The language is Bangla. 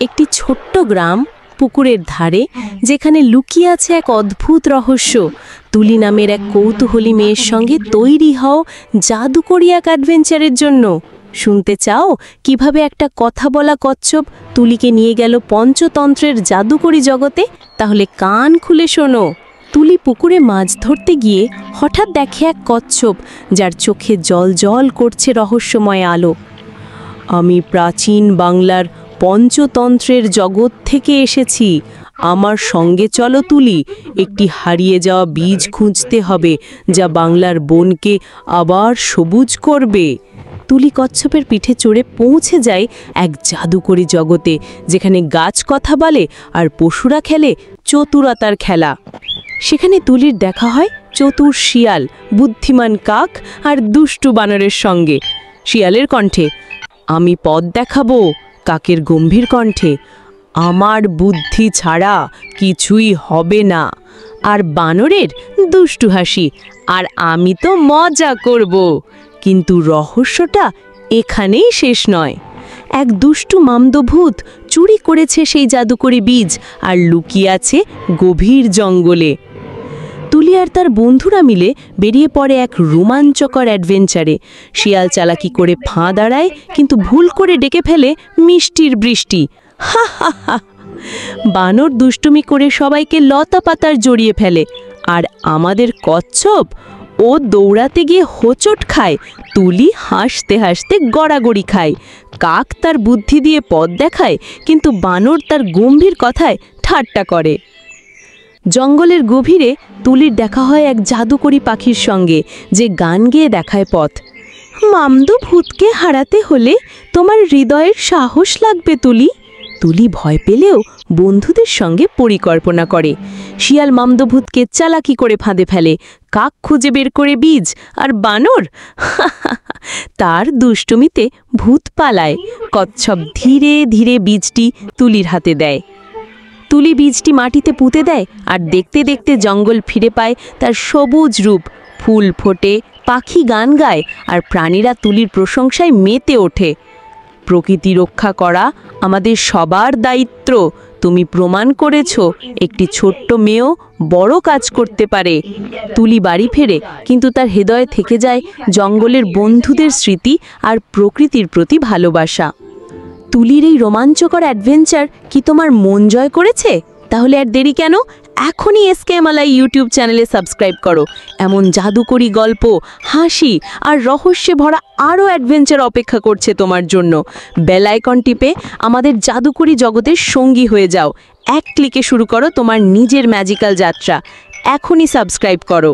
একটি ছোট্ট গ্রাম পুকুরের ধারে, যেখানে লুকিয়ে আছে এক অদ্ভুত রহস্য। তুলি নামের এক কৌতূহলী মেয়ের সঙ্গে তৈরি হও জাদুকরি এক অ্যাডভেঞ্চারের জন্য। শুনতে চাও কিভাবে একটা কথা বলা কচ্ছপ তুলিকে নিয়ে গেল পঞ্চতন্ত্রের জাদুকরি জগতে? তাহলে কান খুলে শোনো। তুলি পুকুরে মাছ ধরতে গিয়ে হঠাৎ দেখে এক কচ্ছপ, যার চোখে জল জল করছে রহস্যময় আলো। আমি প্রাচীন বাংলার পঞ্চতন্ত্রের জগৎ থেকে এসেছি, আমার সঙ্গে চলো তুলি। একটি হারিয়ে যাওয়া বীজ খুঁজতে হবে, যা বাংলার বনকে আবার সবুজ করবে। তুলি কচ্ছপের পিঠে চড়ে পৌঁছে যায় এক জাদুকরি জগতে, যেখানে গাছ কথা বলে আর পশুরা খেলে চতুরতার খেলা। সেখানে তুলির দেখা হয় চতুর শিয়াল, বুদ্ধিমান কাক আর দুষ্টু বানরের সঙ্গে। শিয়ালের কণ্ঠে, আমি পথ দেখাবো। কাকের গম্ভীর কণ্ঠে, আমার বুদ্ধি ছাড়া কিছুই হবে না। আর বানরের দুষ্টু হাসি, আর আমি তো মজা করব। কিন্তু রহস্যটা এখানেই শেষ নয়। এক দুষ্টু মামদভূত চুরি করেছে সেই জাদুকরি বীজ আর লুকিয়ে আছে গভীর জঙ্গলে। তুলি আর তার বন্ধুরা মিলে বেরিয়ে পড়ে এক রোমাঞ্চকর অ্যাডভেঞ্চারে। শিয়াল চালাকি করে ফাঁ দাঁড়ায়, কিন্তু ভুল করে ডেকে ফেলে মিষ্টির বৃষ্টি। হা হা হা। বানর দুষ্টুমি করে সবাইকে লতা পাতার জড়িয়ে ফেলে, আর আমাদের কচ্ছপ, ও দৌড়াতে গিয়ে হোঁচট খায়। তুলি হাসতে হাসতে গড়াগড়ি খায়। কাক তার বুদ্ধি দিয়ে পথ দেখায়, কিন্তু বানর তার গম্ভীর কথায় ঠাট্টা করে। জঙ্গলের গভীরে তুলির দেখা হয় এক জাদুকরি পাখির সঙ্গে, যে গান গেয়ে দেখায় পথ। মামদভূতকে হারাতে হলে তোমার হৃদয়ের সাহস লাগবে তুলি। তুলি ভয় পেলেও বন্ধুদের সঙ্গে পরিকল্পনা করে। শিয়াল মামদভূতকে চালাকি করে ফাঁদে ফেলে, কাক খুঁজে বের করে বীজ, আর বানর তার দুষ্টুমিতে ভূত পালায়। কচ্ছপ ধীরে ধীরে বীজটি তুলির হাতে দেয়। তুলি বীজটি মাটিতে পুঁতে দেয়, আর দেখতে দেখতে জঙ্গল ফিরে পায় তার সবুজ রূপ। ফুল ফোটে, পাখি গান গায়, আর প্রাণীরা তুলির প্রশংসায় মেতে ওঠে। প্রকৃতি রক্ষা করা আমাদের সবার দায়িত্ব। তুমি প্রমাণ করেছ একটি ছোট্ট মেয়েও বড় কাজ করতে পারে। তুলি বাড়ি ফেরে, কিন্তু তার হৃদয়ে থেকে যায় জঙ্গলের বন্ধুদের স্মৃতি আর প্রকৃতির প্রতি ভালোবাসা। তুলির এই রোমাঞ্চকর অ্যাডভেঞ্চার কি তোমার মন জয় করেছে? তাহলে আর দেরি কেন? এখনই এসকে মালাই ইউটিউব চ্যানেলে সাবস্ক্রাইব করো। এমন জাদুকরি গল্প, হাসি আর রহস্যে ভরা আরও অ্যাডভেঞ্চার অপেক্ষা করছে তোমার জন্য। বেল আইকন টিপে আমাদের জাদুকরি জগতের সঙ্গী হয়ে যাও। এক ক্লিকে শুরু করো তোমার নিজের ম্যাজিক্যাল যাত্রা। এখনই সাবস্ক্রাইব করো।